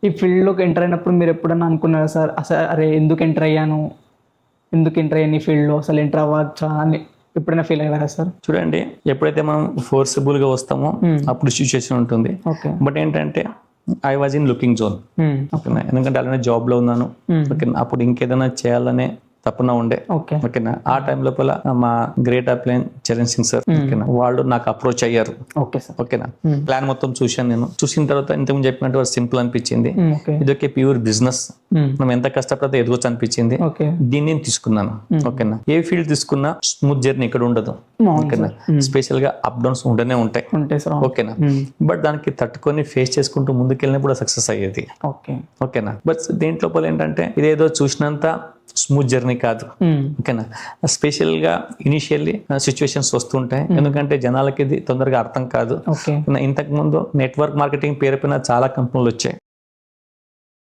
ఈ ఫీల్డ్లోకి ఎంటర్ అయినప్పుడు మీరు ఎప్పుడన్నా అనుకున్నారా సార్, అసలు అరే ఎందుకు ఎంటర్ అయ్యాను, ఎందుకు ఎంటర్ అయ్యాను ఈ ఫీల్డ్లో, అసలు ఎంటర్ అవ్వచ్చా అని ఎప్పుడైనా ఫీల్ అయ్యారా సార్? చూడండి, ఎప్పుడైతే మనం ఫోర్సబుల్గా వస్తామో అప్పుడు సిచ్యువేషన్ ఉంటుంది. ఓకే. బట్ ఏంటంటే I was in looking zone. ఓకేనా, ఎందుకంటే అలానే జాబ్లో ఉన్నాను. ఓకేనా, అప్పుడు ఇంకేదైనా చేయాలనే తప్పన ఉండే. ఓకే. ఓకేనా, ఆ టైం లోపల మా great upline Charan Singh sir, ఓకేనా, వాళ్ళు నాకు అప్రోచ్ అయ్యారు. Okay sir. ఓకేనా, ప్లాన్ మొత్తం చూశాను. నేను చూసిన తర్వాత ఇంతకుముందు చెప్పినట్టు సింపుల్ అనిపించింది. ఓకే. ఇది ఒక ప్యూర్ బిజినెస్, మనం ఎంత కష్టపడితే ఎదగొచ్చు అనిపించింది. ఓకే. దీన్ని నేను తీసుకున్నాను. ఓకేనా, ఏ ఫీల్డ్ తీసుకున్నా స్మూత్ జర్నీ ఇక్కడ ఉండదు. ఓకేనా, స్పెషల్ గా అప్ డౌన్స్ ఉండనే ఉంటాయి. ఉంటాయి సార్. ఓకేనా, బట్ దానికి తట్టుకొని ఫేస్ చేసుకుంటూ ముందుకెళ్ళినప్పుడు సక్సెస్ అయ్యేది. ఓకే. ఓకేనా, బట్ దీంట్లో ఏంటంటే ఇదేదో చూసినంత స్మూత్ జర్నీ కాదు. ఓకేనా, స్పెషల్ గా ఇనిషియల్లీ సిచ్యువేషన్స్ వస్తుంటాయి. ఎందుకంటే జనాలకి ఇది తొందరగా అర్థం కాదు. ఓకే. ఇంతకు ముందు నెట్వర్క్ మార్కెటింగ్ పేరు పైన చాలా కంపెనీలు వచ్చాయి.